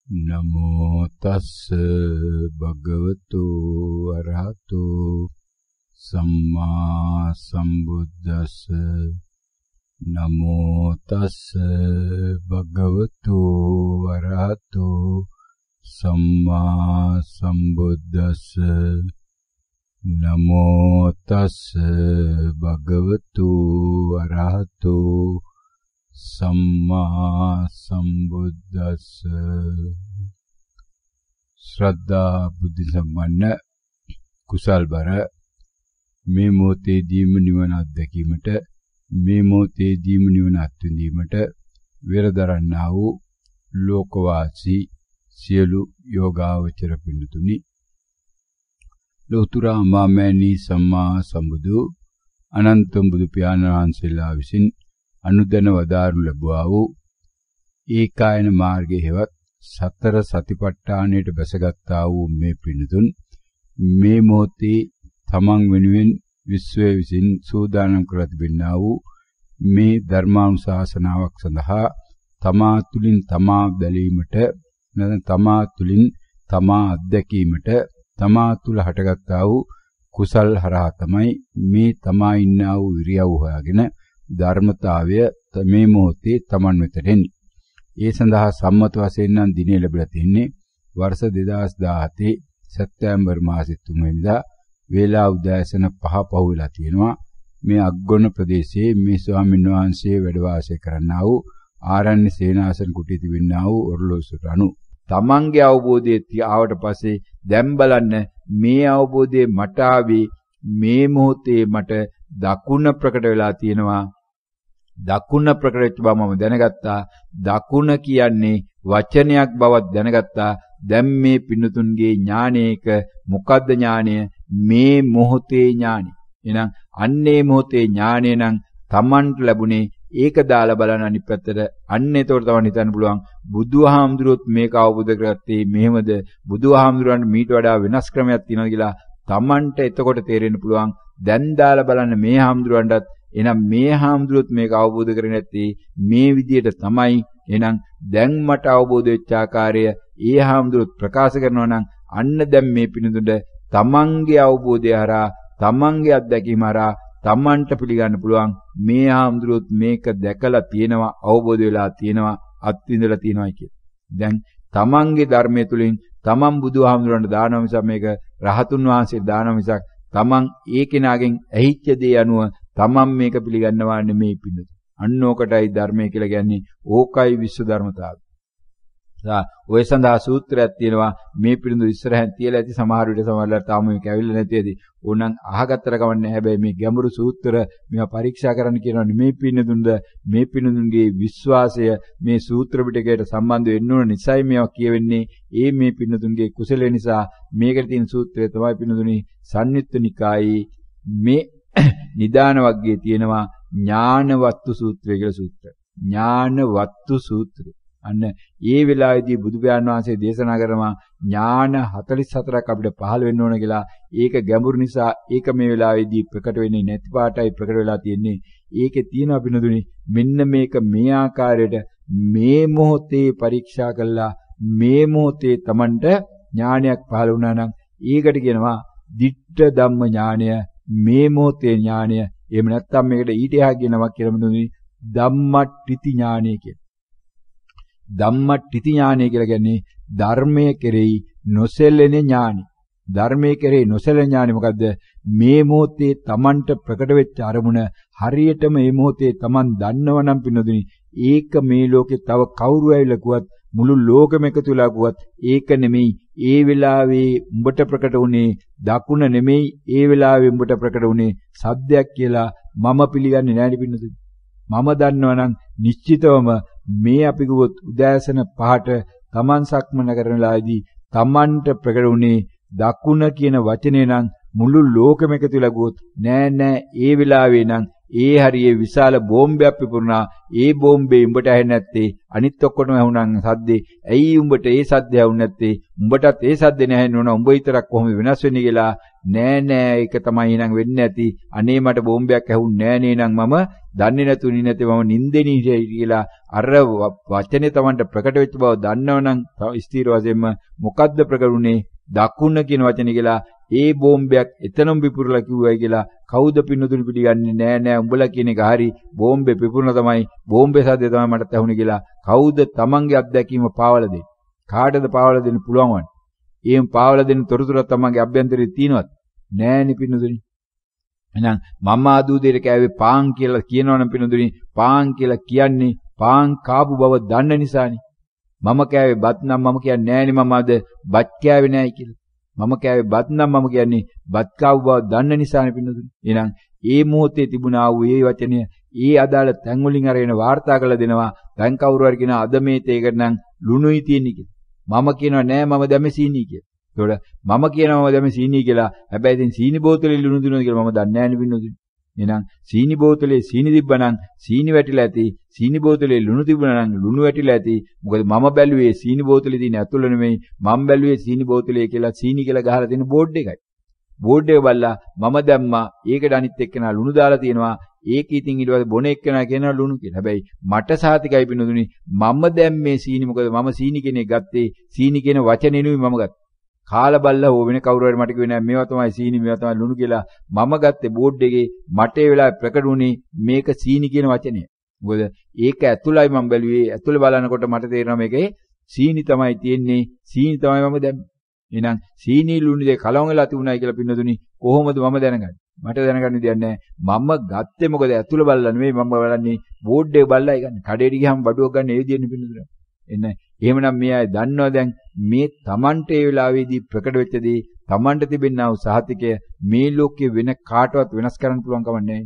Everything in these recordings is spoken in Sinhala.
නමෝ තස්ස භගවතු අරහතු සම්මා සම්බුද්දස්ස නමෝ තස්ස භගවතු අරහතු සම්මා සම්බුද්දස්ස නමෝ තස්ස භගවතු අරහතු සම්මා සම්බුද්දස්ස. ශ්‍රද්ධා බුද්ධ සම්පන්න කුසල්බර මේ මොහොතේදීම නිවන අත්දැකීමට මේ මොහොතේදීම නිවන අත්විඳීමට වෙරදරන්නා වූ ලෝකවාසී සියලු යෝගාවචර පින්තුනි, ලෝතුරා මාමෑණී සම්මා සම්බුදු අනන්ත බුදු පියාණන් වහන්සේලා විසින් අනුදැන වදාරනු ලැබුවා වූ ඒකායන මාර්ගයේ හෙවත් සතර සතිපට්ඨානයට බැසගත්තා වූ මේ පින්තුන් මේ මොහොතේ තමන් වෙනුවෙන් විශ්වය විසින් සූදානම් කර තිබෙනා වූ මේ ධර්මානුශාසනාවක් සඳහා තමා තුලින් තමා බැලීමට නැත්නම් තමා තුලින් තමා අත්දැකීමට තමා තුල හටගත්තා වූ කුසල් හරහා තමයි මේ තමා ඉන්නා වූ ඉරියව් හොයාගෙන ධර්මතාවය මේ මොහොතේ තමන් වෙතට එන්නේ. ඒ සඳහා සම්මත වශයෙන් නම් දිනේ ලැබිලා තින්නේ වර්ෂ 2017 සැප්තැම්බර් මාසෙ 3 වෙනිදා වේලා උදෑසන 5 පහ වෙලා තියෙනවා. මේ අග්ගොන ප්‍රදේශයේ මේ ස්වාමීන් වහන්සේ වැඩ වාසය කරන්නා වූ ආරණ්‍ය සේනාසන කුටියේ තිබෙනා වූ ඔරලෝසුවට අනුව තමන්ගේ අවබෝධයේ ආවට පස්සේ දැන් බලන්න මේ අවබෝධයේ මට ආවේ මේ මොහොතේ මට දකුණ ප්‍රකට වෙලා තියෙනවා. දකුණ ප්‍රකට වෙච්ච බව මම දැනගත්තා. දකුණ කියන්නේ වචනයක් බවක් දැනගත්තා. දැන් මේ පින්නතුන්ගේ ඥානයක මොකද්ද ඥානය? මේ මොහොතේ ඥානය. එහෙනම් අන්නේ මොහොතේ ඥානය නම් Tamanට ලැබුණේ ඒක දාලා බලන්න අනිත් පැත්තට. අන්න ඒතකොට තමයි හිතන්න පුළුවන් බුදුහාමුදුරුවොත් මේක අවබෝධ කරගත්තේ මෙහෙමද? බුදුහාමුදුරුවන්ට මීට වඩා වෙනස් ක්‍රමයක් තියෙනවා කියලා Tamanට එතකොට තේරෙන්න පුළුවන්. දැන් දාලා බලන්න මේ හාමුදුරුවන්ටත්. එහෙනම් මේ හාමුදුරුවොත් මේක අවබෝධ කරගෙන නැත්තේ මේ විදියට තමයි. එහෙනම් දැන් මට අවබෝධ වෙච්ච ආකාරය ඒ හාමුදුරුවොත් ප්‍රකාශ කරනවා නම් අන්න දැන් මේ පිණුදුඩ තමන්ගේ අවබෝධය හරහා තමන්ගේ අත්දැකීම හරහා තමන්ට පිළිගන්න පුළුවන් මේ හාමුදුරුවොත් මේක දැකලා තියෙනවා, අවබෝධ වෙලා තියෙනවා, අත්විඳලා තියෙනවා කියලා. දැන් තමන්ගේ ධර්මයේ තුලින් තමන් බුදුහාමුදුරන්ට දානවා මිසක් මේක රහතුන් වහන්සේට දානවා මිසක් තමන් ඒ කෙනාගෙන් ඇහිච්ච දේ අනුව තමන් මේක පිළිගන්නවා නෙමෙයි පිළිද. අන්න ඕකටයි ධර්මය කියලා කියන්නේ. ඕකයි විශ්ව ධර්මතාවය. ඔය සඳහා සූත්‍රයක් තියෙනවා මේ පිළිඳු ඉස්සරහින් තියලා ඇති. සමහර විට සමහරවල් තාම මේක ඇවිල්ලා නැති ඇති. ඕනනම් අහගත්තර කවන්නේ. හැබැයි මේ ගැඹුරු සූත්‍ර මේවා පරීක්ෂා කරන්න කියනවා මේ පිළිඳුන්ද මේ පිළිඳුන්ගේ විශ්වාසය මේ සූත්‍ර පිටකයට සම්බන්ධ වෙන්න ඕන නිසායි මේවා කියවෙන්නේ. මේ පිළිඳුන්ගේ කුසලය නිසා මේකට තියෙන සූත්‍රය තමයි පිළිඳුනි සංයුත්ත නිකායේ මේ නිදාන වර්ගයේ තියෙනවා ඥානවත්තු සූත්‍රය කියලා සූත්‍රය. ඥානවත්තු සූත්‍රය. අන්න ඒ වෙලාවේදී බුදු පියාණන් වහන්සේ දේශනා කරනවා ඥාන 44ක් අපිට පහළ වෙන්න ඕන කියලා. ඒක ගැඹුරු නිසා ඒක මේ වෙලාවේදී ප්‍රකට වෙන්නේ නැති පාටයි ප්‍රකට වෙලා තියෙන්නේ. ඒකේ තියෙනවා පිනදුනි මෙන්න මේක මේ ආකාරයට මේ මොහොතේ පරීක්ෂා කළා මේ මොහොතේ Tamanට ඥානයක් පහළ වුණා නම් ඒකට කියනවා ditta ධම්ම ඥානය, මේ මොහොතේ ඥානය. එහෙම නැත්නම් මේකට ඊට එහා කියනවා කියලා පිනදුනි ධම්මට්ඨිති ඥානය කියලා. ධම්මට්ඨිති ඥානය කියලා කියන්නේ ධර්මයේ කෙරෙහි නොසැලෙන ඥානය. ධර්මයේ කෙරෙහි නොසැලෙන ඥානය මොකද්ද? මේ මොහොතේ Tamanට ප්‍රකට වෙච්ච අරමුණ හරියටම මේ මොහොතේ Taman දන්නව නම් පිනදුනි ඒක මේ ලෝකේ තව කවුරු ඇවිල්ලා කිව්වත් මුළු ලෝකෙම එකතු වෙලා කිව්වත් ඒක නෙමෙයි. ඒ වෙලාවේ උඹට ප්‍රකට වුණේ දකුණ නෙමෙයි. ඒ වෙලාවේ උඹට ප්‍රකට වුණේ සද්දයක් කියලා මම පිළිගන්නේ නැහැ පින්නතුනි. මම දන්නවනම් නිශ්චිතවම මේ අපි ගුවොත් උදෑසන 5ට Taman සක්මන කරන වෙලාවේදී Tamanට ප්‍රකට වුණේ දකුණ කියන වචනේ නම් මුළු ලෝකෙම එකතු වෙලා ගුවොත් නෑ ඒ වෙලාවේ නම් ඒ හරියේ විශාල බෝම්බයක් පිපුරුණා. ඒ බෝම්බේ උඹට ඇහෙන්නේ නැත්තේ අනිත් ඔක්කොටම ඇහුණා සද්දේ. ඇයි උඹට ඒ සද්දය ඇහුන්නේ නැත්තේ? උඹටත් ඒ සද්දේ නැහෙන්න ඕන. උඹ විතරක් කොහොම වෙනස් වෙන්නේ කියලා. නෑ ඒක තමයි එහෙනම් වෙන්නේ නැති. අනේ මට බෝම්බයක් ඇහුන්නේ නෑ නේනම් මම දන්නේ නැතුණි නැතේ මම නින්දෙනී කියලා අර වචනේ Tamanට ප්‍රකට වෙච්ච බව දන්නවනම් ස්ථීර වශයෙන්ම මොකද්ද ප්‍රකටුනේ? දකුණ කියන වචනේ කියලා ඒ බෝම්බයක් එතනම පිපුරලා කිව්වයි කියලා කවුද පින්නතුනි පිළිගන්නේ නෑ උඹලා කියන එක හරි බෝම්බේ පිපුරන තමයි බෝම්බේ සද්දේ තමයි මට ඇහුනේ කියලා කවුද තමන්ගේ අත්දැකීම පාවලා දෙන්නේ? කාටද පාවලා දෙන්න පුළුවන් වන්නේ? එහෙම පාවලා දෙන්න තොරතුරක් තමන්ගේ අභ්‍යන්තරේ තියෙනවද? නෑනේ පින්නතුනි. එහෙනම් මම ආදූ දෙයට කෑවේ පාන් කියලා කියනවනම් පින්නතුනි පාන් කියලා කියන්නේ පාන් කාපු බව දන්න නිසානේ. මම කෑවේ බත් නම් මම කියන්නේ නෑනේ මම අද බත් කෑවේ නෑයි කියලා. මම කෑවේ බත් නම් මම කියන්නේ බත් කාපු බව දන්න නිසානේ පින්නතුනි. එහෙනම් ඒ මොහොතේ තිබුණා වූ ඒ වචනය ඒ අදාළ තැන් වලින් අරගෙන වාර්තා කරලා දෙනවා. දැන් කවුරු හරි කියනවා අද මේ තේකට නම් ලුණුයි තියෙන්නේ කියලා. මම කියනවා නෑ මම දැම්මේ සීනි කියලා. ඒකට මම කියනවා මම දැම්මේ සීනි කියලා. හැබැයි ඉතින් සීනි බෝතලේ ලුණු දිනවද කියලා මම දන්නේ නෑනේ පින්නතුනි. එහෙනම් සීනි බෝතලේ සීනි තිබ්බනම් සීනි වැටිලා ඇති. සීනි බෝතලේ ලුණු තිබුණා නම් ලුණු වැටිලා ඇති. මොකද මම බැලුවේ සීනි බෝතලේ තියෙන ඇතුළ නෙමෙයි. මම බැලුවේ සීනි බෝතලේ කියලා සීනි කියලා ගහලා තියෙන බෝඩ් එකයි. බෝඩ් එක බලලා මම දැම්මා. ඒකට අනිත් එක්කෙනා ලුණු දාලා තියෙනවා. ඒක ඉතින් ඊට පස්සේ බොන එක්කෙනා කියනවා ලුණු කියලා. හැබැයි මට සාතිකයි පින්නතුනි මම දැම්මේ සීනි මොකද මම සීනි කෙනෙක් ගත්තේ සීනි කියන වචනේ නෙවෙයි මම ගත්තේ. කාලා බල්ලා හෝ වෙන කවුරු හරි මට කිව්වේ නෑ මේවා තමයි සීනි මේවා තමයි ලුණු කියලා මම ගත්තේ බෝඩ් එකේ මට ඒ වෙලාවේ ප්‍රකට වුණේ මේක සීනි කියන වචනය. මොකද ඒක ඇතුළයි මම බැලුවේ ඇතුළ බලනකොට මට තේරෙනවා මේකේ සීනි තමයි තියෙන්නේ සීනි තමයි මම දැම්මේ. එහෙනම් සීනි ලුණු දෙක කලවම් වෙලා තිබුණායි කියලා පින්නතුනි කොහොමද මම දැනගන්නේ? මට දැනගන්න දෙයක් නෑ. මම ගත්තේ මොකද ඇතුළ බලලා නෙමෙයි මම බලන්නේ බෝඩ් එක බලලායි ගන්න. කඩේට ගියාම බඩුවක් ගන්න ඒ විදිහනේ පින්නතුනි. එන්න එහෙමනම් මේ අය දන්නවා දැන් මේ Tamante ඒ වෙලාවේදී ප්‍රකට වෙච්ච දේ Tamante තිබෙනා වූ සහතිකය මේ ලෝකේ වෙන කාටවත් වෙනස් කරන්න පුළුවන් කම නැහැ.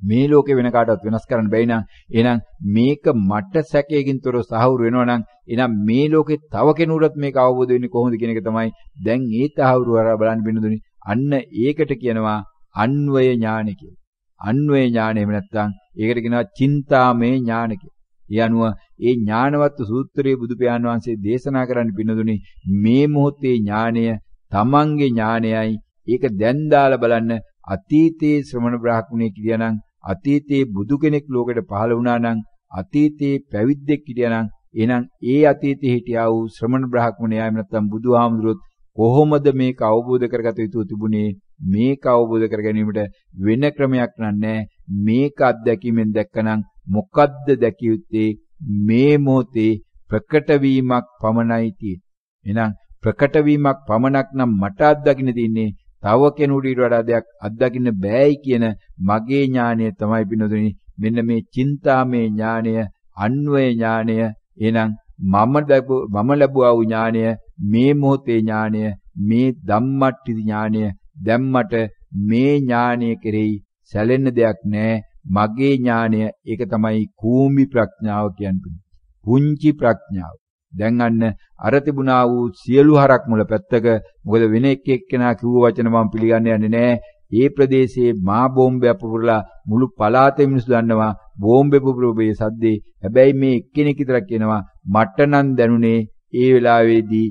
මේ ලෝකේ වෙන කාටවත් වෙනස් කරන්න බැයි නම් එහෙනම් මේක මට සැකයකින් තොරව සහවුරු වෙනවා නම් එහෙනම් මේ ලෝකේ තව කෙනෙකුට මේක අවබෝධ වෙන්නේ කොහොමද කියන එක තමයි දැන් ඒ තහවුරු හරහා බලන්න බින්දුනේ. අන්න ඒකට කියනවා අන්වය ඥාන කියලා. අන්වය ඥාන එහෙම නැත්නම් ඒකට කියනවා චින්තාමය ඥාන කියලා. ඒ අනුව ඒ ඥානවත් සූත්‍රයේ බුදු පියාණන් වහන්සේ දේශනා කරන්න පින්නදුනි මේ මොහොතේ ඥානය තමන්ගේ ඥානයයි ඒක දැන් දාලා බලන්න අතීතයේ ශ්‍රමණ බ්‍රාහ්මණයෙක් කියනනම් අතීතයේ බුදු කෙනෙක් ලෝකෙට පහළ වුණා නම් අතීතයේ පැවිද්දෙක් කියනනම් එහෙනම් ඒ අතීතයේ හිටියා වූ ශ්‍රමණ බ්‍රාහ්මණයා එහෙම නැත්නම් බුදුහාමුදුරුවෝ කොහොමද මේක අවබෝධ කරගත යුතු තිබුණේ මේක අවබෝධ කර ගැනීමට වෙන ක්‍රමයක් නැහැ මේක අත්දැකීමෙන් දැක්කනම් මොකද්ද දැකිය යුත්තේ මේ මොහොතේ ප්‍රකට වීමක් පමණයි තියෙන්නේ. එහෙනම් ප්‍රකට වීමක් පමණක් නම් මට අත්දකින්න තියෙන්නේ තව කෙනෙකුට ඊට වඩා දෙයක් අත්දකින්න බෑයි කියන මගේ ඥානය තමයි පින්නතුනි මෙන්න මේ චින්තාමේ ඥානය අන්වය ඥානය එහෙනම් මම ලැබුවා වූ ඥානය මේ මොහොතේ ඥානය මේ ධම්මට්ටි ඥානය දැම්මට මේ ඥානය කෙරෙහි සැලෙන්න දෙයක් නැහැ. මගේ ඥානය ඒක තමයි කූඹි ප්‍රඥාව කියන්නේ. පුංචි ප්‍රඥාව. දැන් අන්න අර තිබුණා වූ සියලු හරක් මුල පැත්තක මොකද වෙන එක්කෙනා කිව්ව වචන මම පිළිගන්නේ නැහැ. ඒ ප්‍රදේශයේ මා බෝම්බයක් පුපුරලා මුළු පළාතේ මිනිස්සු දන්නවා බෝම්බේ පුපුරපේ සද්දේ. හැබැයි මේ එක්කෙනෙක් විතරක් කියනවා මට නම් දැනුනේ ඒ වෙලාවේදී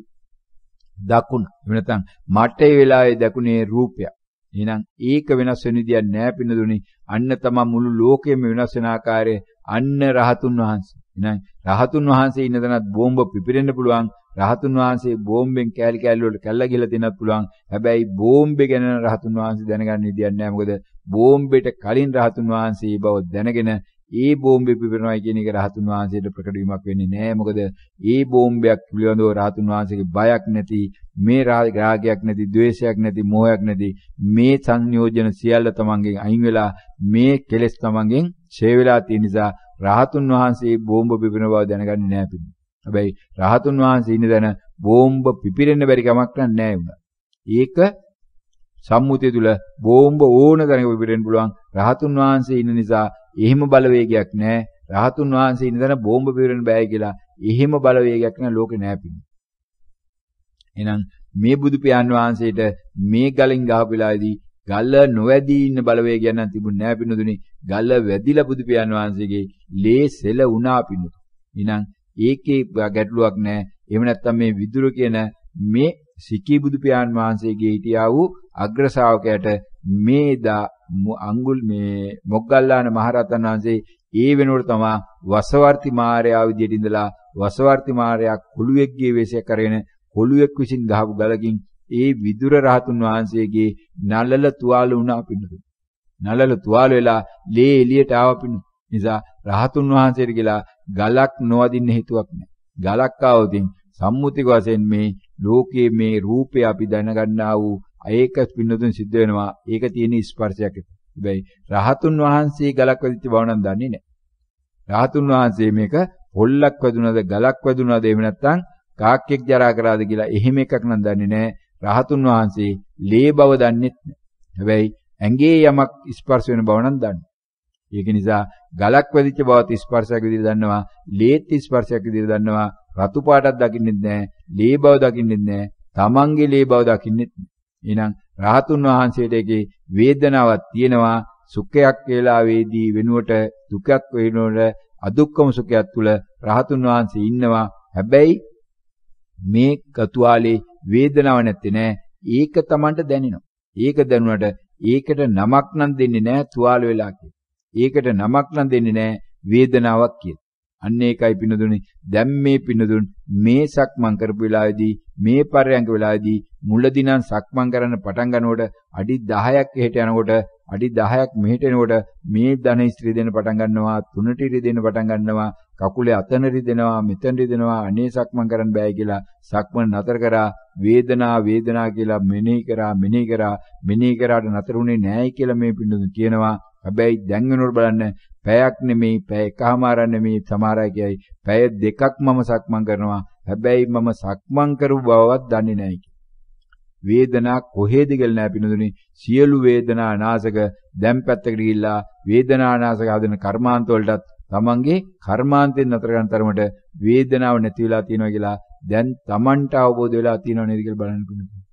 දකුණ. එහෙම නැත්නම් මට ඒ වෙලාවේ දැකුනේ රූපයක්. එහෙනම් ඒක වෙනස් වෙන විදියක් නෑ පින්නදුනි. අන්න තමයි මුළු ලෝකෙම වෙනස් වෙන ආකාරය අන්න රහතුන් වහන්සේ. එහෙනම් රහතුන් වහන්සේ ඉන්න තැනත් බෝම්බ පිපිරෙන්න පුළුවන්. රහතුන් වහන්සේ බෝම්බෙන් කෑලි කෑලි වලට කැල්ලා ගිහලා දෙන්නත් පුළුවන්. හැබැයි බෝම්බේ ගැන රහතුන් වහන්සේ දැනගන්න විදියක් නෑ. මොකද බෝම්බෙට කලින් රහතුන් වහන්සේ බව දැනගෙන ඒ බෝම්බේ පිපිරනවා කියන එක රහතුන් වහන්සේට ප්‍රකට වීමක් වෙන්නේ නෑ. මොකද ඒ බෝම්බයක් පිළිබඳව රහතුන් වහන්සේගේ බයක් නැති, මේ රාගයක් නැති, ද්වේෂයක් නැති, මෝහයක් නැති මේ සංයෝජන සියල්ල තමන්ගෙන් අයින් වෙලා මේ කෙලෙස් තමන්ගෙන් ඡේ වෙලා තියෙන නිසා රහතුන් වහන්සේ බෝම්බ පිපිරන බව දැනගන්නේ නෑ පිළිගන්න. හැබැයි රහතුන් වහන්සේ ඉන්න තැන බෝම්බ පිපිරෙන්න බැරි කමක් නෑ වුණා. ඒක සම්මුතිය තුල බෝම්බ ඕන තැනක පිපිරෙන්න පුළුවන්. රහතුන් වහන්සේ ඉන්න නිසා එහෙම බලවේගයක් නැහැ. රහතුන් වහන්සේ ඉන්න තැන බෝම්බ පිපිරෙන්න බෑ කියලා එහෙම බලවේගයක් නෑ ලෝකේ නෑ පිළි. එහෙනම් මේ බුදු පියාණන් වහන්සේට මේ ගලින් ගහපු වෙලාවේදී ගල නොවැදී ඉන්න බලවේගයක් නම් තිබුණ නෑ පින්නතුනි. ගල වැදිලා බුදු පියාණන් වහන්සේගේ ලේ සෙල වුණා පින්නතුනි. එහෙනම් ඒකේ ගැටලුවක් නෑ. එහෙම නැත්නම් මේ විදුර කියන මේ සිකී බුදු පියාණන් වහන්සේගේ හිටියා වූ අග්‍ර ශ්‍රාවකයාට මේදා අඟුල් මේ මොග්ගල්ලාන මහරහතන් වහන්සේ ඒ වෙනකොට තමයි වසවර්ති මාර්යා විදියට ඉඳලා වසවර්ති මාර්යා කුළුවෙක්ගේ වෙස්ය කරගෙන කුළුවෙක් විසින් ගහපු ගලකින් ඒ විදුර රහතුන් වහන්සේගේ නලල තුවාල වුණා පින්නතුනි. නලල තුවාල වෙලා ලේ එළියට ආව පින්නතුනි. නිසා රහතුන් වහන්සේට කියලා ගලක් නොවදින්න හේතුවක් නැහැ. ගලක් ආවොතින් සම්මුතික වශයෙන් මේ ලෝකයේ මේ රූපය අපි දැනගන්නා වූ ඒක පින්නතුන් සිද්ධ වෙනවා. ඒක තියෙන ස්පර්ශයක්. හැබැයි රහතුන් වහන්සේ ගලක් වැදිච්ච බව නම් දන්නේ නැහැ. රහතුන් වහන්සේ මේක පොල්ලක් වැදුනද ගලක් වැදුනද එහෙම නැත්නම් කාක්කෙක් ජරා කරාද කියලා එහෙම එකක් නම් දන්නේ නැහැ. රහතුන් වහන්සේ ලේ බව දන්නෙත් නැහැ. හැබැයි ඇඟේ යමක් ස්පර්ශ වෙන බව නම් දන්නවා. ඒක නිසා ගලක් වැදිච්ච බවත් ස්පර්ශයක් විදිහට දන්නවා. ලේත් ස්පර්ශයක් විදිහට දන්නවා. රතු පාටක් දකින්නෙත් නැහැ. ලේ බව දකින්නෙත් නැහැ. තමන්ගේ ලේ බව දකින්නෙත් නැහැ. එහෙනම් රහතුන් වහන්සේට ඒකේ වේදනාවක් තියෙනවා. සුඛයක් වේලාවේදී වෙනුවට දුකක් වෙනුවට අදුක්කම සුඛයක් තුල රහතුන් වහන්සේ ඉන්නවා. හැබැයි මේ කතුවාලේ වේදනාවක් නැත්තේ නෑ. ඒක Tamanට දැනෙනවා. ඒක දැනුණාට ඒකට නමක් නම් දෙන්නේ නෑ තුවාල වෙලා කියලා. ඒකට නමක් නම් දෙන්නේ නෑ වේදනාවක් කියලා. අන්න ඒකයි පින්නදුනේ. දැන් මේ පින්නදුන් මේ සක්මන් කරපු වෙලාවේදී මේ පරයන්ක වෙලාවේදී මුලදී නම් සක්මන් කරන්න පටන් ගන්නකොට අඩි 10ක් එහෙට යනකොට අඩි 10ක් මෙහෙට එනකොට මේ ධන ඉස්ත්‍රි දෙන්න පටන් ගන්නවා, තුනට දෙන්න පටන් ගන්නවා, කකුලේ අතන රිදෙනවා, මෙතන රිදෙනවා, අනේ සක්මන් කරන්න බෑ කියලා සක්මන් නතර කරා. වේදනා කියලා මෙනෙහි කරාට නතරුනේ නෑයි කියලා මේ පින්නදුන් කියනවා. හැබැයි දැන් වෙනකොට බලන්න පැයක් නෙමෙයි, පැය එකමාරක් නෙමෙයි, සමහර අය කියයි පැය දෙකක් මම සක්මන් කරනවා. හැබැයි මම සක්මන් කරු බවවත් දන්නේ නැහැ කියලා. වේදනා කොහෙද කියලා නෑ පින්නදුනේ. සියලු වේදනා අනාසක දැන් පැත්තකට ගිහිල්ලා වේදනා අනාසක හදන කර්මාන්ත වලටත් තමන්ගේ කර්මාන්තෙන් නතර ගන්න තරමට වේදනාව නැති වෙලා තියෙනවා කියලා දැන් තමන්ට අවබෝධ වෙලා තියෙනව නේද කියලා බලන්න පින්නදුනේ.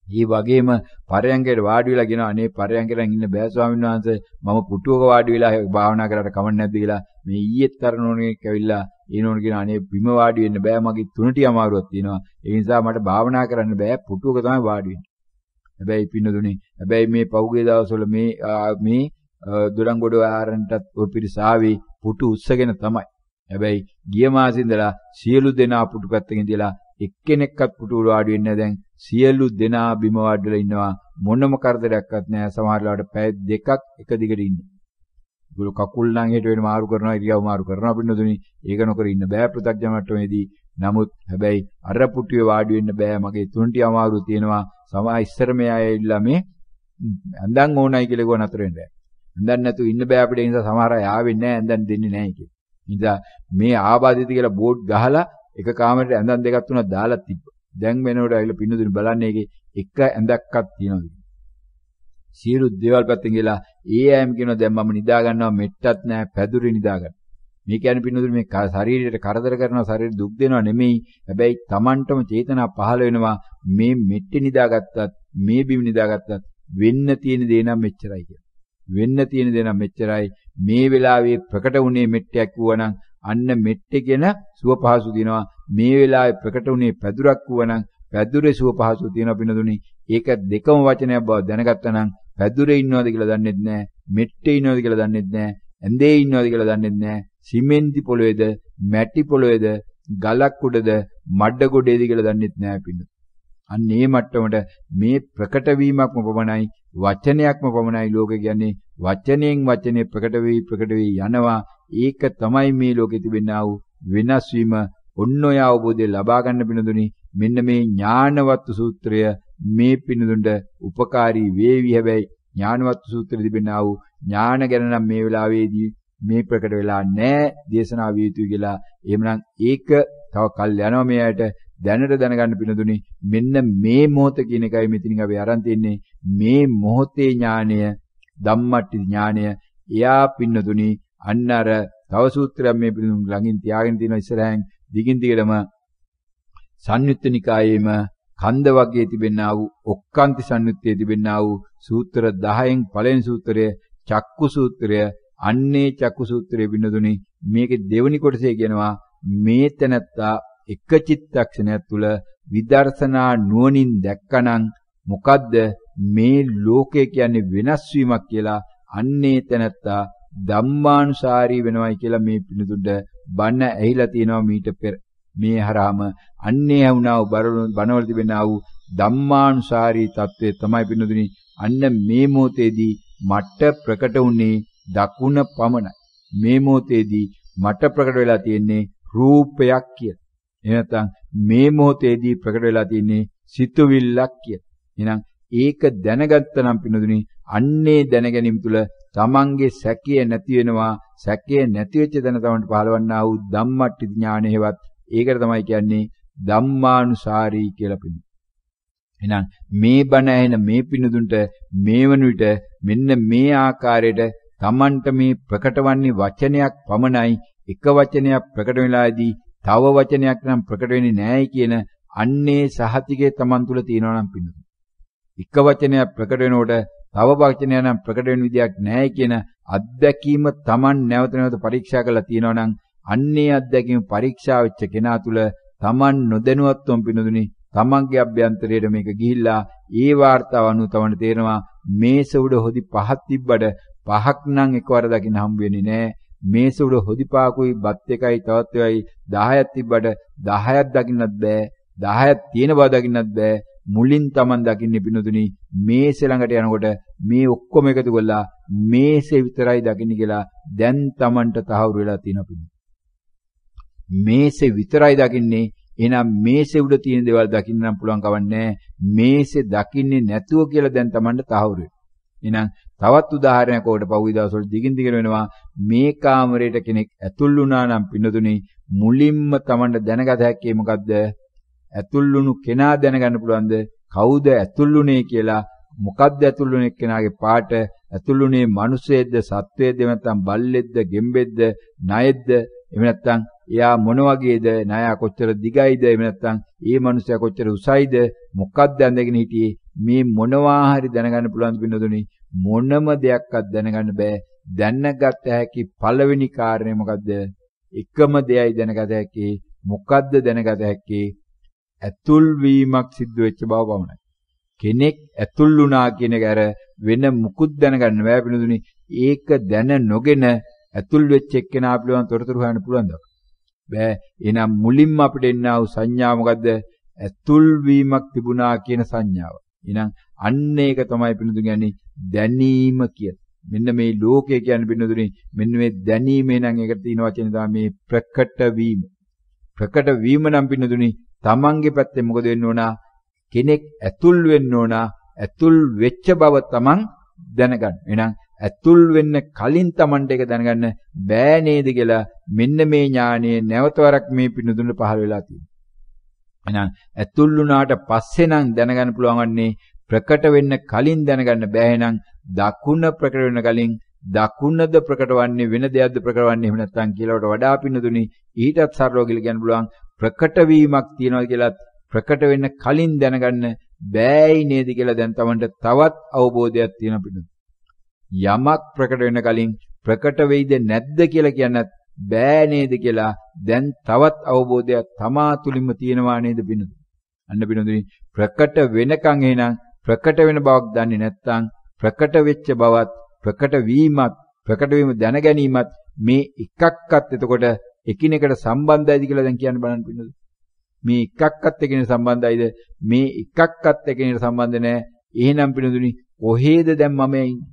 මේ වගේම පරයන්කේට වාඩි වෙලා කියනවා අනේ පරයන්කෙන් ඉන්න බෑ ස්වාමීන් වහන්සේ මම පුටුවක වාඩි වෙලා භාවනා කරාට කමක් නැද්ද කියලා මේ ඊයේත් තරනෝනේ කැවිලා ඊනෝන කියන අනේ බිම වාඩි වෙන්න බෑ මගේ තුනටි අමාරුවක් තියෙනවා ඒ නිසා මට භාවනා කරන්න බෑ පුටුවක තමයි වාඩි වෙන්නේ. හැබැයි පින්නදුනේ හැබැයි මේ පෞගේ දවස්වල මේ දොඩංගොඩ ආරන්ටත් ඔය පිරිස ආවේ පුටු උස්සගෙන තමයි. හැබැයි ගිය මාසෙ ඉඳලා සියලු දෙනා පුටු පැත්තකින් ඉඳලා එක්කෙනෙක්වත් පුටුවල වාඩි වෙන්නේ නැහැ. දැන් සියලු දෙනා බිම වාඩිලා ඉන්නවා. මොනම කරදරයක්වත් නැහැ. සමහර වෙලාවට පැය දෙකක් එක දිගට ඉන්නේ. ඒගොල්ලෝ කකුල් නම් හෙට වෙන මාරු කරනවා, ඉරියව් මාරු කරනවා පින්නදුනි. ඒක නොකර ඉන්න බෑ පෘථග්ජනට්ටමේදී. නමුත් හැබැයි අර පුටුවේ වාඩි වෙන්න බෑ. මගේ තුන්ටි අමාරු තියෙනවා. සමහර ඉස්සර මේ අය ඉල්ලා මේ ඇඳන් ඕනයි කියලා ගෝ නතර වෙන්න බෑ. ඇඳන් නැතුව ඉන්න බෑ අපිට. ඒ නිසා සමහර අය ආවෙන්නේ නැහැ ඇඳන් දෙන්නේ නැහැ කියලා. නිසා මේ ආබාධිත කියලා බෝඩ් ගහලා එක කාමරේට ඇඳන් දෙකක් තුනක් දාලා තිබ්බා. දැන් වෙනකොට ඇවිල්ලා පින්නදුනි බලන්නේ ඒකේ එක ඇඳක්වත් තියනවද? සියලු දේවල් පැත්තෙන් ගිහලා ඒ අයම කියනවා දැන් මම නිදා ගන්නවා මෙට්ටත් නැහැ පැදුරේ නිදා ගන්න. මේ කියන්නේ පින්නදුනි මේ ශරීරයට කරදර කරනවා ශරීරෙ දුක් දෙනවා නෙමෙයි. හැබැයි Tamanටම චේතනා පහළ වෙනවා මේ මෙට්ටේ නිදාගත්තත් මේ බිම නිදාගත්තත් වෙන්න තියෙන දේ නම් මෙච්චරයි කියලා. වෙන්න තියෙන දේ නම් මෙච්චරයි. මේ වෙලාවේ ප්‍රකට වුණේ මෙට්ටයක් වුණා නම් අන්න මෙට්ටේ කියන සුව පහසු දිනවා. මේ වෙලාවේ ප්‍රකට වුණේ පැදුරක් වුණා නම් පැදුරේ සුව පහසු තියෙනවා පින්නදුනි. ඒක දෙකම වචනයක් බව දැනගත්තා නම් පැදුරේ ඉන්නවද කියලා දන්නෙත් නැහැ. මෙට්ටේ ඉන්නවද කියලා දන්නෙත් නැහැ. ඇඳේ ඉන්නවද කියලා දන්නෙත් නැහැ. සිමෙන්ති පොළොවේද, මැටි පොළොවේද, ගලක් උඩද, මඩ ගොඩේද කියලා දන්නෙත් නැහැ පින්නදුනි. අන්න ඒ මට්ටමට මේ ප්‍රකට වීමක්ම පමණයි වචනයක්ම පමණයි ලෝකේ කියන්නේ. වචනයෙන් වචනේ ප්‍රකට වී යනවා. ඒක තමයි මේ ලෝකෙ තිබෙනා වූ වෙනස් වීම. ඔන්න ඔය අවබෝධය ලබා ගන්න පින්නදුනි. මෙන්න මේ ඥානවත් සූත්‍රය මේ පින්නදුන්ට උපකාරී වේවි. හැබැයි ඥානවත් සූත්‍රෙ තිබෙනා වූ ඥාන ගැන නම් මේ වෙලාවේදී මේ ප්‍රකට වෙලා නැහැ දේශනා විය යුතුයි කියලා. එහෙමනම් ඒක තව කල් යනවා මේ ඇයට දැනට දැනගන්න පින්නදුනි. මෙන්න මේ මොහොත කියන එකයි මෙතනින් අපි අරන් තින්නේ. මේ මොහොතේ ඥානය ධම්මට්ටි ඥානය. එයා පින්නදුනි අන්න අර තව සූත්‍රයක් මේ පිළිඳුන් ළඟින් තියාගෙන තියෙන ඉස්සරහෙන් දිගින් දිගටම සංයුත්ත නිකායේම කන්ද වර්ගයේ තිබෙනා වූ ඔක්කාන්ති සංයුත්තේ තිබෙනා වූ සූත්‍ර 10න් පළවෙනි සූත්‍රය චක්කු සූත්‍රය. අන්නේ චක්කු සූත්‍රයේ බිනදුනි මේකේ දෙවෙනි කොටසේ කියනවා මේ තැනත්තා එක චිත්තක්ෂණයක් තුල විදර්ශනා නුවණින් දැක්කනම් මොකද්ද මේ ලෝකය කියන්නේ වෙනස් වීමක් කියලා. අන්නේ තැනත්තා ධම්මානුසාරී වෙනවයි කියලා මේ පිණුදුඩ බණ ඇහිලා තියෙනවා මීට පෙර. මේ හරහාම අන්නේ වුණා වූ බණවල තිබෙනා වූ ධම්මානුසාරී తත්වයේ තමයි පිණුදුනි අන්න මේ මොහොතේදී මට ප්‍රකට වුණේ දකුණ පමණයි. මේ මොහොතේදී මට ප්‍රකට වෙලා තියෙන්නේ රූපයක් කියලා. එහෙනම් මේ මොහොතේදී ප්‍රකට වෙලා තියෙන්නේ සිතුවිල්ලක් කියලා. එහෙනම් ඒක දැනගත්ත නම් පිණුදුනි අන්නේ දැනගැනීම තුළ තමන්ගේ සැකය නැති වෙනවා. සැකය නැති වෙච්ච තැන තමන්ට පහළවන්නා වූ ධම්මට්ටි ඥාන හේවත් ඒකට තමයි කියන්නේ ධම්මානුසාරී කියලා පිණු. එහෙනම් මේ බණ ඇහෙන මේ පිණුදුන්ට මේ වන විට මෙන්න මේ ආකාරයට තමන්ට මේ ප්‍රකටවන්නේ වචනයක් පමණයි. එක වචනයක් ප්‍රකට වෙලාදී තව වචනයක් නම් ප්‍රකට වෙන්නේ නැහැ කියන අන්නේ සහතිකේ තමන් තුළ තියෙනවා නම් පිණුදු. එක වචනයක් ප්‍රකට වෙනකොට තව වචනයක් නම් ප්‍රකට වෙන විදියක් නැහැ කියන අත්දැකීම තමන් නැවත නැවත පරීක්ෂා කරලා තියෙනවා නම් අන්නේ අත්දැකීම පරීක්ෂා වෙච්ච කෙනා තුළ තමන් නොදැනුවත්වම පිණුදුනි තමන්ගේ අභ්‍යන්තරයට මේක ගිහිල්ලා ඒ වාර්තාව අනුව තමන්ට තේරෙනවා මේස උඩ හොදි පහක් තිබ්බට පහක් නම් එකවර දකින්න හම්බ වෙන්නේ නැහැ. මේස උඩ හොදි පහකුයි බත් එකයි තවත් ඒවායි 10ක් තිබ්බට 10ක් දකින්නත් බෑ. 10ක් තියෙන බව දකින්නත් බෑ. මුලින් Taman දකින්නේ පිණුදුනි මේසෙ ළඟට යනකොට මේ ඔක්කොම එකතු කරලා මේසෙ විතරයි දකින්නේ කියලා දැන් Tamanට තහවුරු වෙලා තියෙනවා පිණු. මේසෙ විතරයි දකින්නේ. එහෙනම් මේසෙ උඩ තියෙන දේවල් දකින්න නම් පුළුවන් කවන්නේ මේසෙ දකින්නේ නැතුව කියලා දැන් Tamanට තහවුරු වෙනවා. එහෙනම් තවත් උදාහරණයක් ඔකට පහුගිය දවස්වල දිගින් දිගට වෙනවා. මේ කාමරයට කෙනෙක් ඇතුල් වුණා නම් පින්නතුනි මුලින්ම Tamanට දැනගත හැක්කේ මොකද්ද? ඇතුල් වුණු කෙනා දැනගන්න පුළුවන්ද? කවුද ඇතුල් වුණේ කියලා? මොකද්ද ඇතුල් වුණේ කෙනාගේ පාට? ඇතුල් වුණේ මිනිස්සෙක්ද, සත්වයේද, නැත්නම් බල්ලෙක්ද, ගෙම්බෙක්ද, ණයෙක්ද? එහෙම නැත්නම් එයා මොන වගේද? ණයා කොච්චර දිගයිද? එහෙම නැත්නම් ඒ මිනිස්සයා කොච්චර උසයිද? මොකක්ද ඇඳගෙන හිටියේ? මේ මොනවා හරි දැනගන්න පුළුවන් පින්නතුනි මොනම දෙයක්වත් දැනගන්න බෑ. දැනගත හැකි පළවෙනි කාරණය මොකද්ද? එකම දෙයයි දැනගත හැකි. මොකද්ද දැනගත හැකි? ඇතුල් වීමක් සිද්ධ වෙච්ච බව පමණයි. කෙනෙක් ඇතුල් වුණා කියන එක අර වෙන මුකුත් දැනගන්න බෑ පිළිදුනි. ඒක දැන නොගෙන ඇතුල් වෙච්ච එක්කෙනා පිළිවන් තොරතුරු හොයන්න පුළුවන්ද? බෑ. එහෙනම් මුලින්ම අපිට එන්නා වූ සංඥා මොකද්ද? ඇතුල් වීමක් තිබුණා කියන සංඥාව. එහෙනම් අන්න ඒක තමයි පිළිදුනි කියන්නේ දැනීම කියන. මෙන්න මේ ලෝකය කියන්නේ පිළිදුනි මෙන්න මේ දැනීමේ නම් ඒකට තියෙන වචනේ තමයි මේ ප්‍රකට වීම. ප්‍රකට වීම නම් පිළිදුනි තමන්ගේ පැත්තෙන් මොකද වෙන්න ඕන? කෙනෙක් ඇතුල් වෙන්න ඕන. ඇතුල් වෙච්ච බව තමන් දැනගන්න. එහෙනම් ඇතුල් වෙන්න කලින් තමන්ට ඒක දැනගන්න බෑ නේද කියලා මෙන්න මේ ඥානය නැවතවරක් මේ පිණුදුන පහළ වෙලා තියෙනවා. එහෙනම් ඇතුල් වුණාට පස්සේ නම් දැනගන්න පුළුවන් වන්නේ ප්‍රකට වෙන්න කලින් දැනගන්න බෑ. එහෙනම් දකුණ ප්‍රකට වෙන්න කලින් දකුණද ප්‍රකට වන්නේ වෙන දෙයක්ද ප්‍රකට වන්නේ එහෙම නැත්නම් කියලාට වඩා පිණුදුනි ඊටත් සරලව කියලා කියන්න පුළුවන් ප්‍රකට වීමක් තියනවා කියලා ප්‍රකට වෙන්න කලින් දැනගන්න බෑයි නේද කියලා දැන් Tamanට තවත් අවබෝධයක් තියෙන පිණුදුනි. යමක් ප්‍රකට වෙන්න කලින් ප්‍රකට වෙයිද නැද්ද කියලා කියන්නත් බෑ නේද කියලා දැන් තවත් අවබෝධයක් තමා තුලින්ම තියෙනවා නේද පිණුදුනි. අන්න පිණුදුනි ප්‍රකට වෙනකන් එහෙනම් ප්‍රකට වෙන බවක් දන්නේ නැත්නම් ප්‍රකට වෙච්ච බවත් ප්‍රකට වීමත් ප්‍රකට වීම දැන ගැනීමත් මේ එකක්වත් එතකොට එකිනෙකට සම්බන්ධයිද කියලා දැන් කියන්න බලන්න පින්නද මේ එකක්වත් එකිනෙකට සම්බන්ධයිද මේ එකක්වත් එකිනෙකට සම්බන්ධ නැහැ. එහෙනම් පින්නදුනි කොහේද දැන් මම ඉන්නේ?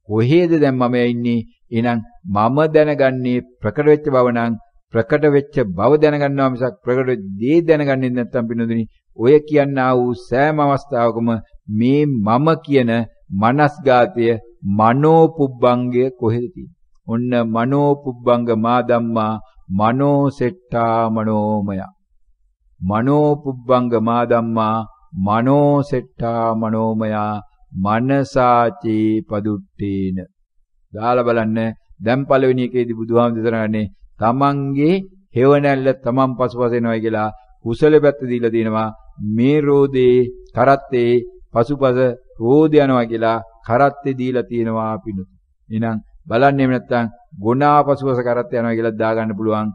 කොහේද දැන් මම ඉන්නේ? එහෙනම් මම දැනගන්නේ ප්‍රකට වෙච්ච බව නම් ප්‍රකට වෙච්ච බව දැනගන්නවා මිසක් ප්‍රකට වෙච්ච දේ දැනගන්නේ නැත්නම් පින්නදුනි ඔය කියනා වූ සෑම අවස්ථාවකම මේ මම කියන මනස්ගාතය මනෝ පුබ්බංගය කොහෙද තියෙන්නේ? ඔන්න මනෝ පුබ්බංග මා ධම්මා මනෝ සෙට්ටා මනෝමය. මනෝ පුබ්බංග මා ධම්මා මනෝ සෙට්ටා මනෝමය මනසාචේ පදුට්ටේන. දාලා බලන්න දැන් පළවෙනි එකේදී බුදුහාමුදුරනේ තමන්ගේ හේවණැල්ල තමන් පසුපස එනවා කියලා කුසල පැත්ත දීලා දිනවා. මේ රෝදේ කරත්තේ පසුපස රෝද යනවා කියලා කරත්තේ දීලා තියෙනවා පිණුතු. එහෙනම් බලන්නේ නැත්තම් ගොනා පසුපස කරත්තේ යනවා කියලා දාගන්න පුළුවන්.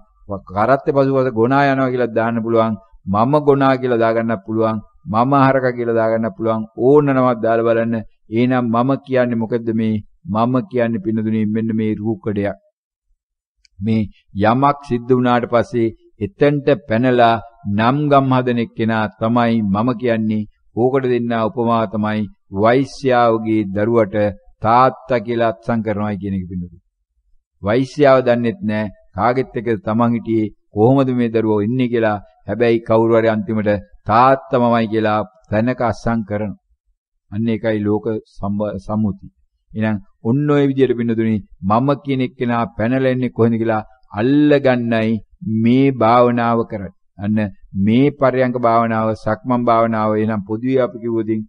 කරත්තේ පසුපස ගොනා යනවා කියලා දාන්න පුළුවන්. මම ගොනා කියලා දාගන්නත් පුළුවන්. මම හරක කියලා දාගන්නත් පුළුවන්. ඕන නමක් දාලා බලන්න. එහෙනම් මම කියන්නේ මොකද්ද මේ? මම කියන්නේ පිණුදුනේ මෙන්න මේ රූකඩයක්. මේ යමක් සිද්ධ වුණාට පස්සේ එතෙන්ට පැනලා නම් ගම් හදන එක්කෙනා තමයි මම කියන්නේ. ඕකට දෙන්න උපමාව තමයි වෛශ්‍යාවගේ දරුවට තාත්තා කියලා අත්සන් කරනවා කියන එක පිළිබඳව. වෛශ්‍යාව දන්නෙත් නැහැ කාගෙත් එක තමන් හිටියේ කොහොමද මේ දරුවෝ ඉන්නේ කියලා. හැබැයි කවුරු හරි අන්තිමට තාත්තමමයි කියලා තැනක අත්සන් කරනවා. අන්න ඒකයි ලෝක සම්මුතිය. එහෙනම් ඔන්න ඔය විදිහට පින්නදුනේ මම කියන එක්කෙනා පැනලා එන්නේ කොහෙන්ද කියලා අල්ලගන්නයි මේ භාවනාව කරන්නේ. අන්න මේ පරයන්ක භාවනාව සක්මන් භාවනාව එනම් පොදුවේ අපි කිව්වොතින්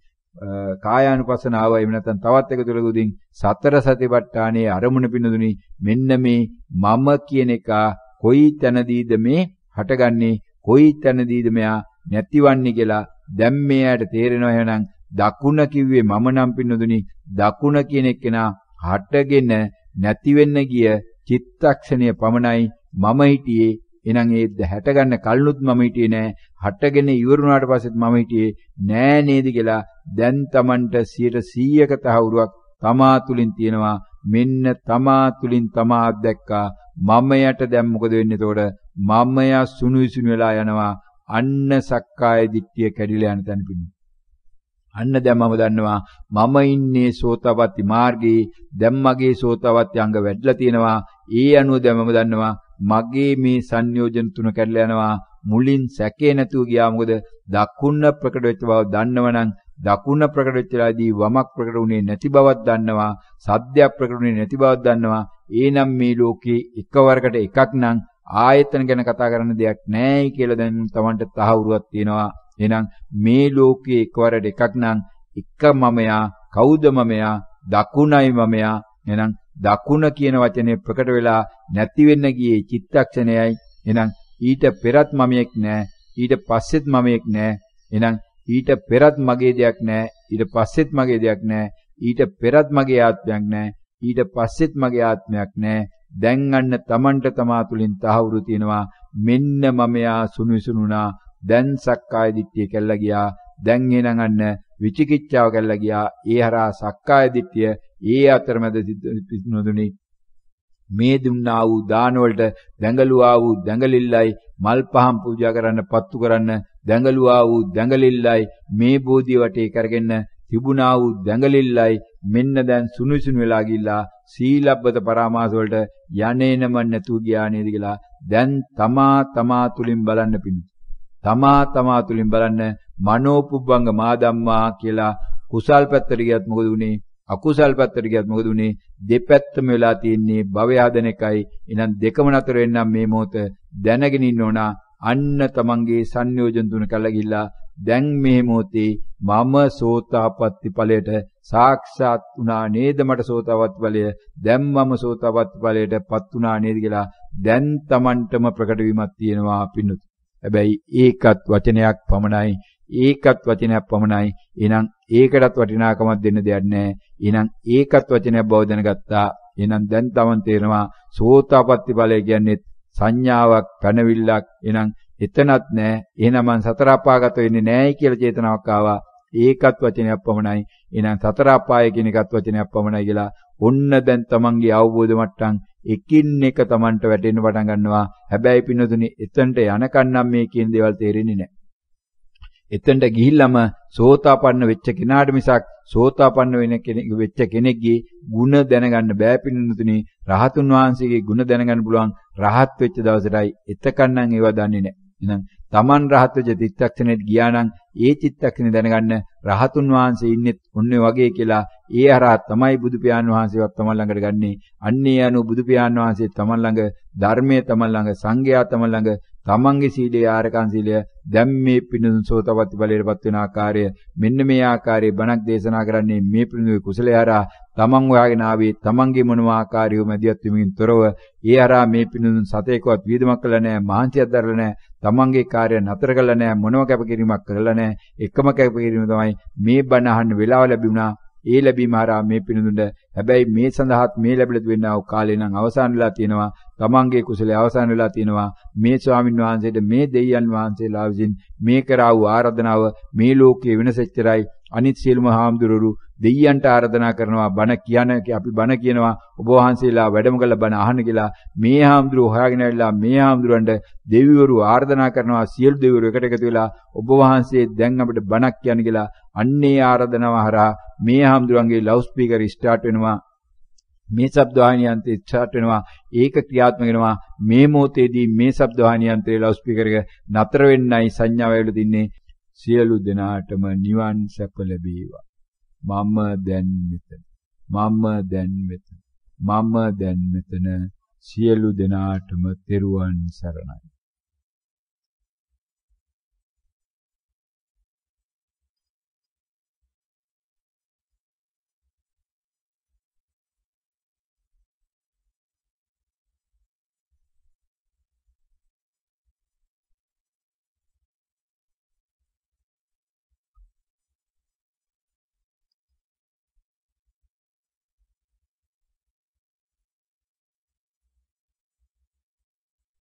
කායානුපස්සනාව එහෙම නැත්නම් තවත් එක තුලකුදින් සතර සතිපට්ඨානයේ අරමුණ පින්නදුනේ මෙන්න මේ මම කියන එක කොයි තැනදීද මේ හටගන්නේ කොයි තැනදීද මෙයා නැතිවන්නේ කියලා දැන් මෙයාට තේරෙනවා. එහෙනම් දකුණ කිව්වේ මම නම් පින්නදුනේ දකුණ කියන එක්කෙනා හටගෙන නැති වෙන්න ගිය චිත්තක්ෂණය පමණයි මම හිටියේ. එහෙනම් ඒ හැට ගන්න කල්නුත් මම හිටියේ නෑ. හටගෙන ඉවරුණාට පස්සෙත් මම හිටියේ නෑ නේද කියලා දැන් Tamanට 100%ක තහවුරුවක් තමා තුලින් තියෙනවා. මෙන්න තමා තුලින් තමා අත්දැක්කා. මමයට දැන් මොකද වෙන්නේ? එතකොට මමයා සුණු විසුණු වෙලා යනවා. අන්න සක්කාය දිට්ඨිය කැඩිලා යන තැන පිටින්. අන්න දැන් මම දන්නවා මම ඉන්නේ සෝතාපට්ටි මාර්ගයේ. දැන් මගේ සෝතාපට්ටි අංග වැඩිලා තියෙනවා. ඒ අනුව දැන් මම දන්නවා මගේ මේ සංයෝජන තුන කැඩලා යනවා. මුලින් සැකේ නැතුව ගියා. මොකද දකුණ ප්‍රකට වෙච්ච බව දන්නවනම් දකුණ ප්‍රකට වෙච්චලාදී වමක් ප්‍රකට වුණේ නැති බවක් දන්නවා. සද්දයක් ප්‍රකට වුණේ නැති බවක් දන්නවා. ඒනම් මේ ලෝකේ එකවරකට එකක් නම් ආයතන ගැන කතා කරන්න දෙයක් නැහැ කියලා දැන් Tamanට තහවුරුවක් තියෙනවා. එහෙනම් මේ ලෝකේ එකවරට එකක් නම් එක මමයා කවුද මමයා? දකුණයි මමයා. එහෙනම් දකුණ කියන වචනේ ප්‍රකට වෙලා නැති වෙන්න ගියේ චිත්තක්ෂණයයි. එහෙනම් ඊට පෙරත් මමයක් නැහැ. ඊට පස්සෙත් මමයක් නැහැ. එහෙනම් ඊට පෙරත් මගේ දෙයක් නැහැ. ඊට පස්සෙත් මගේ දෙයක් නැහැ. ඊට පෙරත් මගේ ආත්මයක් නැහැ. ඊට පස්සෙත් මගේ ආත්මයක් නැහැ. දැන් අන්න Tamanට තමා තුලින් තහවුරු තියෙනවා. මෙන්න මමයා සුණු විසුණුනා. දැන් සක්කාය දිට්ඨිය කැල්ලා ගියා. දැන් එනං අන්න විචිකිච්ඡාව කැල්ලා ගියා. ඒ හරහා සක්කාය දිට්ඨිය ඒ අතරමැද නොදුනි මේ දුන්නා වූ දාන වලට දැඟලුවා වූ දැඟලිල්ලයි මල් පහන් පූජා කරන්න පත්තු කරන්න දැඟලුවා වූ දැඟලිල්ලයි මේ බෝධිය වටේ කරගෙන තිබුණා වූ දැඟලිල්ලයි මෙන්න දැන් සුනුසුනු වෙලා ගිහිල්ලා සීලබ්බත පරාමාස වලට යන්නේනම නැතුව ගියා නේද කියලා දැන් තමා තුලින් බලන්න පිණි. තමා තුලින් බලන්න මනෝපුබ්බංග මාදම්මා කියලා කුසල් පැත්තට ගියත් මොකද උනේ? අකුසල් පැත්තට ගියත් මොකද උනේ? දෙපැත්තම වෙලා තියෙන්නේ භවය හදන එකයි. එහෙනම් දෙකම නතර වෙන්නම් මේ මොහොත දැනගෙන ඉන්න ඕන. අන්න තමන්ගේ සංයෝජන තුන කළා ගිහිල්ලා දැන් මේ මොහොතේ මම සෝතාපට්ටි ඵලයට සාක්ෂාත් වුණා නේද? මට සෝතාපට්ටි ඵලය දැන් මම සෝතාපට්ටි ඵලයටපත් වුණා නේද කියලා දැන් තමන්ටම ප්‍රකට වීමක් තියෙනවා පින්නුත්. හැබැයි ඒකත් වචනයක් පමණයි. ඒකත් වචනයක් පමණයි. එහෙනම් ඒකටත් වටිනාකමක් දෙන්න දෙයක් නැහැ. එහෙනම් ඒකත් වචනයක් බව දැනගත්තා. එහෙනම් දැන් තමන් තේරෙනවා සෝතාපට්ටි ඵලය කියන්නේ සංඥාවක් පැනවිල්ලක්. එහෙනම් එතනත් නැහැ. එහෙනම් මං සතර අපාගත වෙන්නේ නැහැ කියලා චේතනාවක් ආවා. ඒකත් වචනයක් පමණයි. එහෙනම් සතර අපාය කියන එකත් වචනයක් පමණයි කියලා ඔන්න දැන් තමන්ගේ අවබෝධ මට්ටම් එකින් එක තමන්ට වැටෙන්න පටන් ගන්නවා. හැබැයි පින්නතුනි එතනට යනකන් නම් මේ කියන දේවල් තේරෙන්නේ නැහැ. එතනට ගිහිල්ලාම සෝතාපන්න වෙච්ච කෙනාට මිසක් සෝතාපන්න වෙච්ච කෙනෙක්ගේ ಗುಣ දැනගන්න බෑ පින්නතුනි. රහතුන් වහන්සේගේ ಗುಣ දැනගන්න පුළුවන් රහත් වෙච්ච දවසටයි. එතකන් නම් ඒවා දන්නේ නැහැ. එහෙනම් Taman rahat වෙච්ච චිත්තක්ෂණයට ගියා නම් ඒ චිත්තක්ෂණය දැනගන්න රහතුන් වහන්සේ ඉන්නේ ඔන්නේ වගේ කියලා ඒ හරහා තමයි බුදු පියාණන් වහන්සේවත් Taman ළඟට ගන්නේ. අන්නේ අනු බුදු පියාණන් වහන්සේ Taman ළඟ ධර්මයේ Taman ළඟ සංඝයා Taman ළඟ තමන්ගේ සීලේ ආරකන් සීලය දැන් මේ පිණුදුන් සෝතපට්ටි ඵලයටපත් වෙන ආකාරය මෙන්න මේ ආකාරයේ බණක් දේශනා කරන්නේ මේ පිණුදුගේ කුසලය හරහා තමන් හොයාගෙන ආවේ තමන්ගේ මොනවා ආකාරයෝ මැදිහත් වීමකින් තොරව ඒ හරහා මේ පිණුදුන් සතේකවත් වියදමක් කළා නැහැ මහන්සියක් දරලා නැහැ තමන්ගේ කාර්ය නතර කළා නැහැ මොනම කැපකිරීමක් කළා නැහැ එකම කැපකිරීම තමයි මේ බණ අහන්න වෙලාව ලැබුණා ඒ ලැබීම හරහා මේ පිණුදුන්ට හැබැයි මේ සඳහාත් මේ ලැබිලා වෙන්නා වූ කාලේ නම් අවසන් වෙලා තියෙනවා තමන්ගේ කුසලයේ අවසන් වෙලා තියෙනවා මේ ස්වාමින් වහන්සේට මේ දෙවියන් වහන්සේලා විසින් මේ කරා වූ ආරාධනාව මේ ලෝකයේ වෙනසෙච්චරයි අනිත් සියලුම හාමුදුරුවෝ දෙවියන්ට ආරාධනා කරනවා බණ කියන අපි බණ කියනවා ඔබ වහන්සේලා වැඩම කළ බණ අහන්න කියලා මේ හාමුදුරුවෝ හොයාගෙන ඇවිල්ලා මේ හාමුදුරන්ට දෙවිවරු ආරාධනා කරනවා සියලු දෙවිවරු එකට එකතු වෙලා ඔබ වහන්සේ දැන් අපිට බණක් කියන්න කියලා අන්නේ ආරාධනාව හරහා මේ හාමුදුරන්ගේ ලවුඩ් ස්පීකර් ස්ටාර්ට් වෙනවා මේ ශබ්ද වාහිනිය යන්ත්‍රය ස්ටාර්ට් වෙනවා ඒක ක්‍රියාත්මක වෙනවා මේ මොහොතේදී මේ ශබ්ද වාහිනිය යන්ත්‍රයේ ලවුඩ් ස්පීකර් එක නතර වෙන්නයි සංඥාව ඇවිල්ලා තින්නේ සියලු දෙනාටම නිවන් සැප ලැබේවා මම දැන් මෙතන මම දැන් මෙතන මම දැන් මෙතන සියලු දෙනාටම තෙරුවන් සරණයි